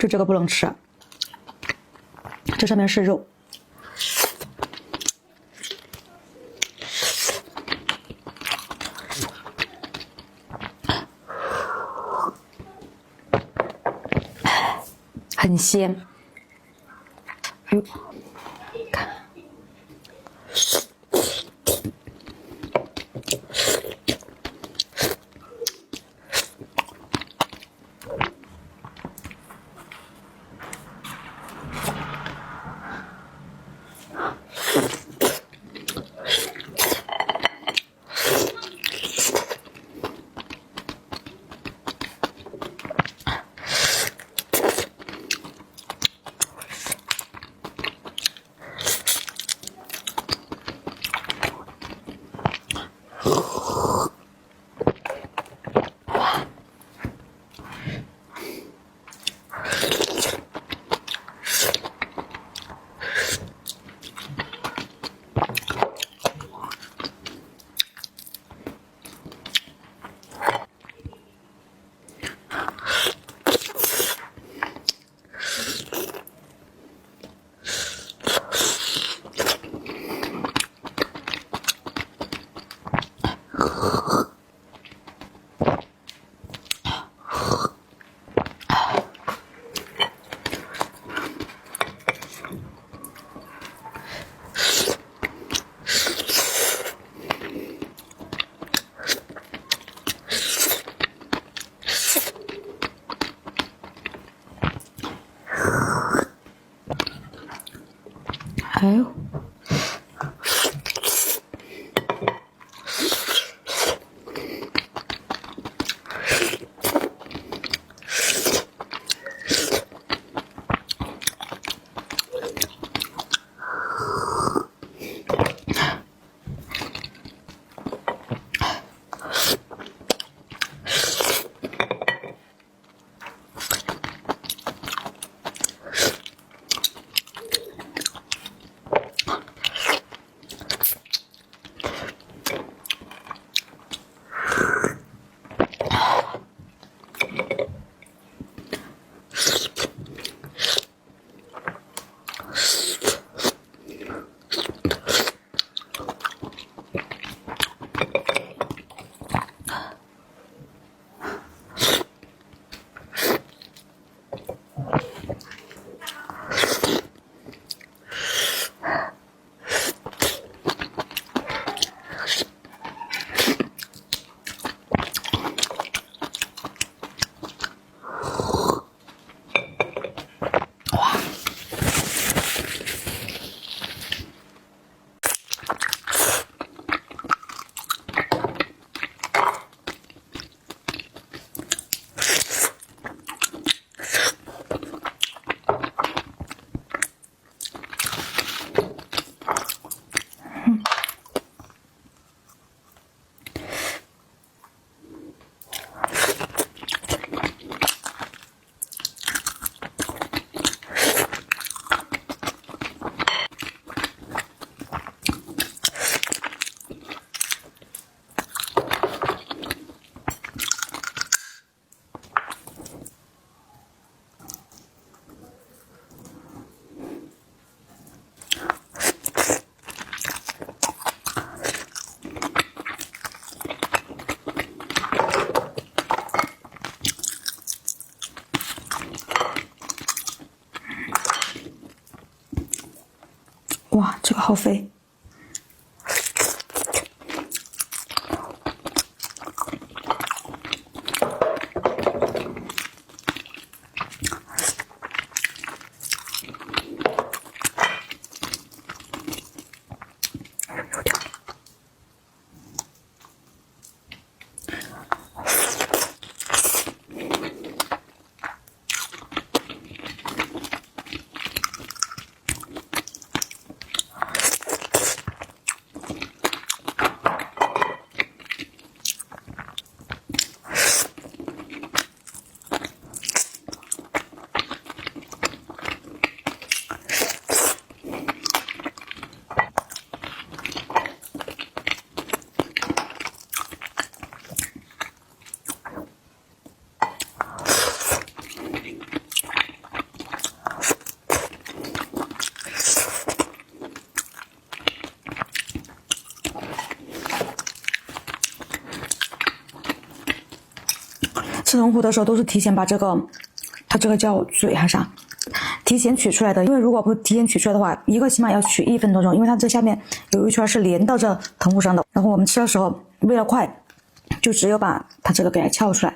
就这个不能吃，这上面是肉。很鲜，哎呦，看，哎呦，哇，这个好肥！有点。吃藤壶的时候都是提前把它这个叫嘴还是啥，提前取出来的。因为如果不提前取出来的话，一个起码要取1分多钟，因为它这下面有一圈是连到这藤壶上的。然后我们吃的时候为了快，就只有把它这个给它撬出来。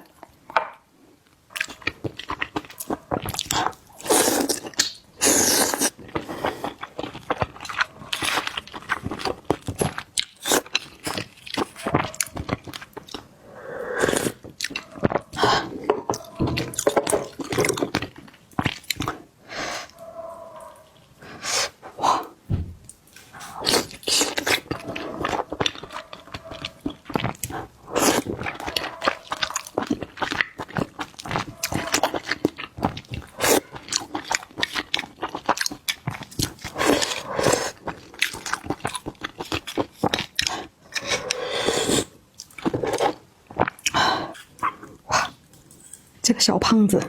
这个小胖子，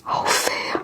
好肥呀！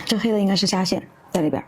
这黑的应该是虾线在里边。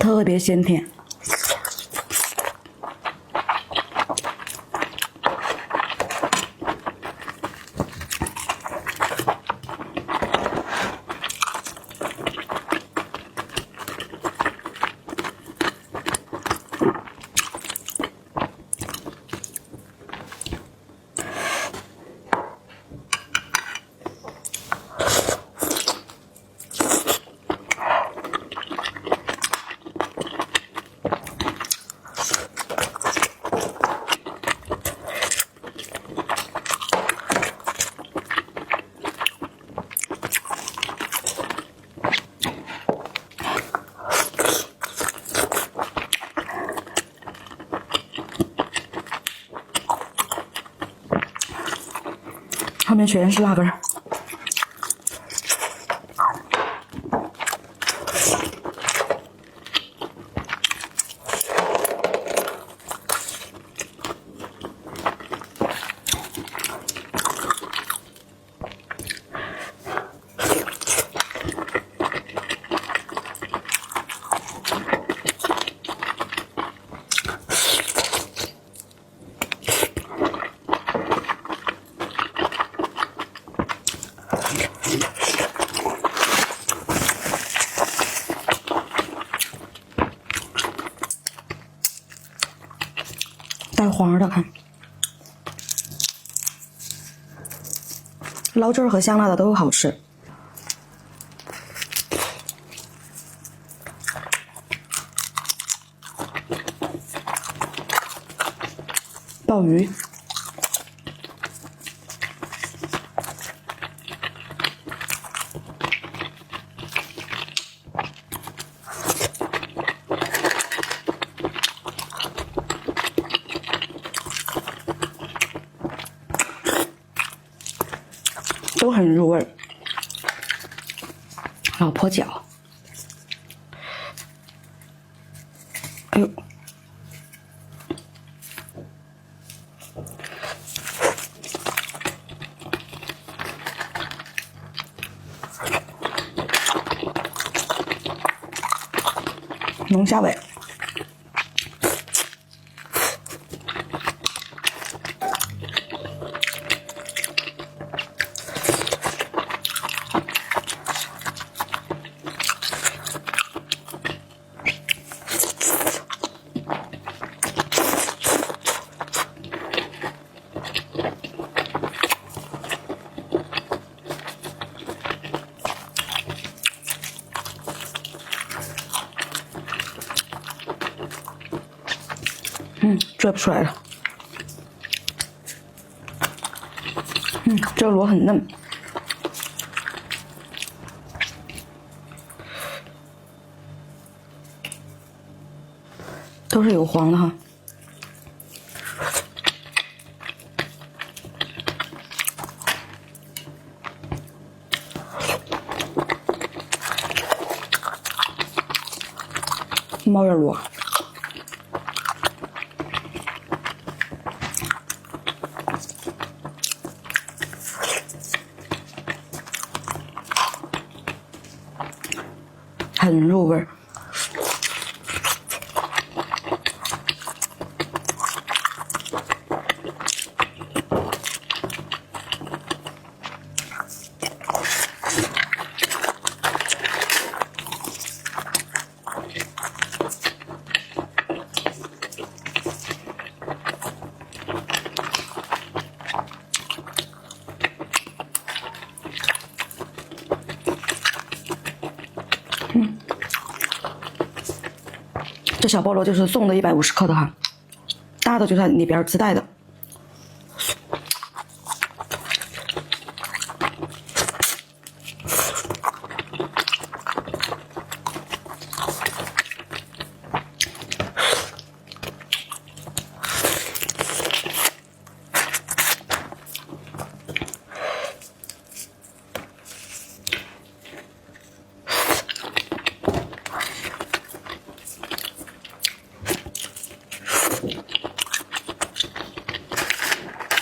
特别鲜甜。后面全是辣根儿。带黄的，看捞汁儿和香辣的都好吃。鲍鱼。都很入味儿，老婆脚，哎呦，龙虾尾。拽不出来了。这个螺很嫩，都是有黄的哈。猫眼螺。很入味儿。这小菠萝就是送的150克的哈，大的就在里边自带的。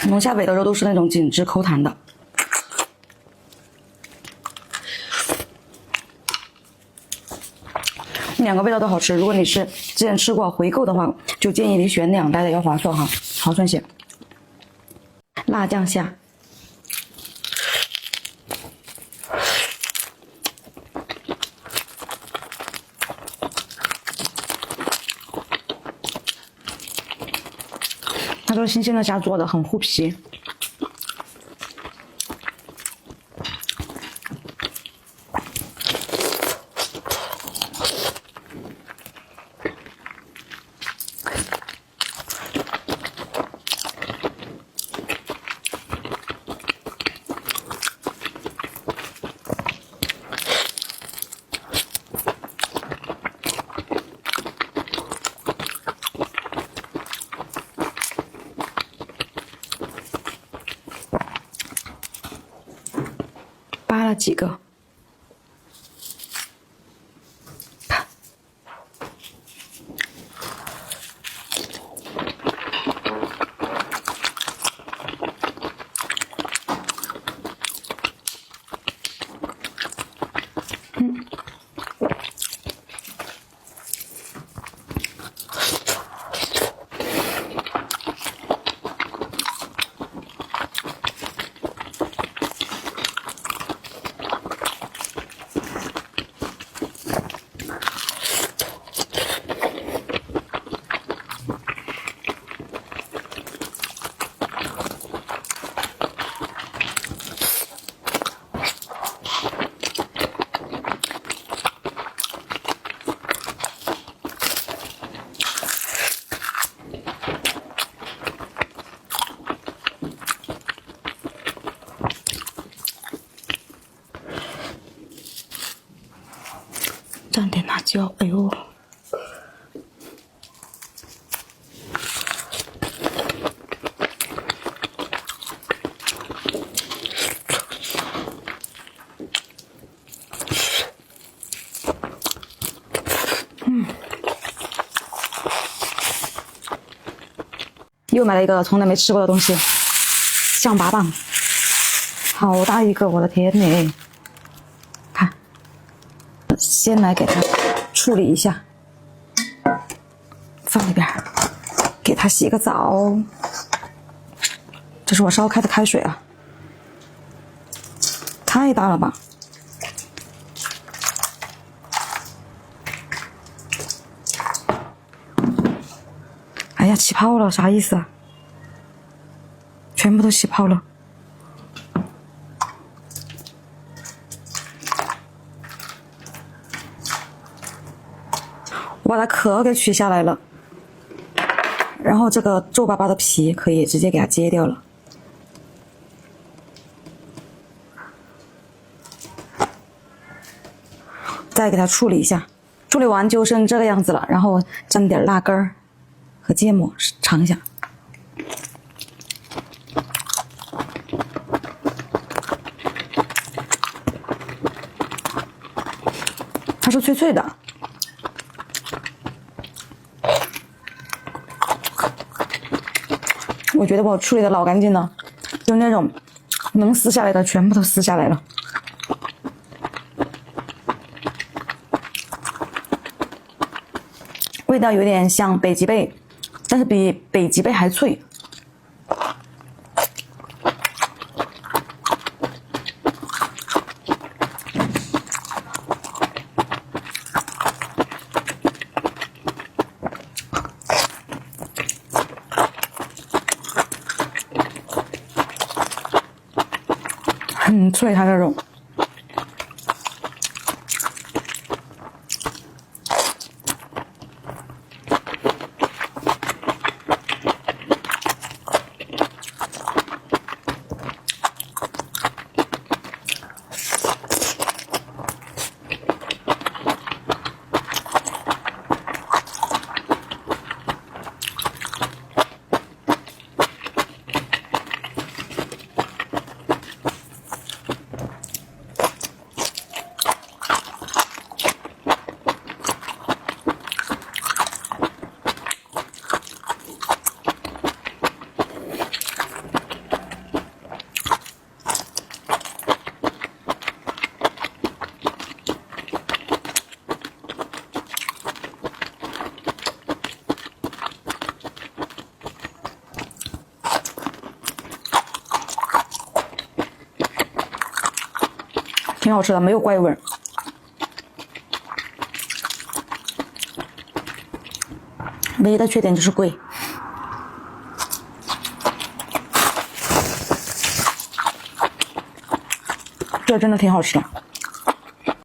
龙虾尾的肉都是那种紧致抠弹的。两个味道都好吃。如果你是之前吃过回购的话，就建议你选2袋的要划算哈，划算些。辣酱虾。它都是新鲜的虾做的，很护皮。扒了几个，蘸点辣椒，哎呦！又买了一个从来没吃过的东西，象拔蚌，好大一个，我的天呐！看，先来给它处理一下，放里边，给它洗个澡。这是我烧开的开水啊，太大了吧！哎呀，起泡了，啥意思啊？全部都起泡了。我把它壳给取下来了，然后这个皱巴巴的皮可以直接给它揭掉了。再给它处理一下，处理完就剩这个样子了。然后沾点辣根儿和芥末尝一下。它是脆脆的，我觉得我处理的老干净了，就那种能撕下来的全部都撕下来了。味道有点像北极贝，但是比北极贝还脆。很脆，它的肉。挺好吃的，没有怪味儿。唯一的缺点就是贵。这真的挺好吃的。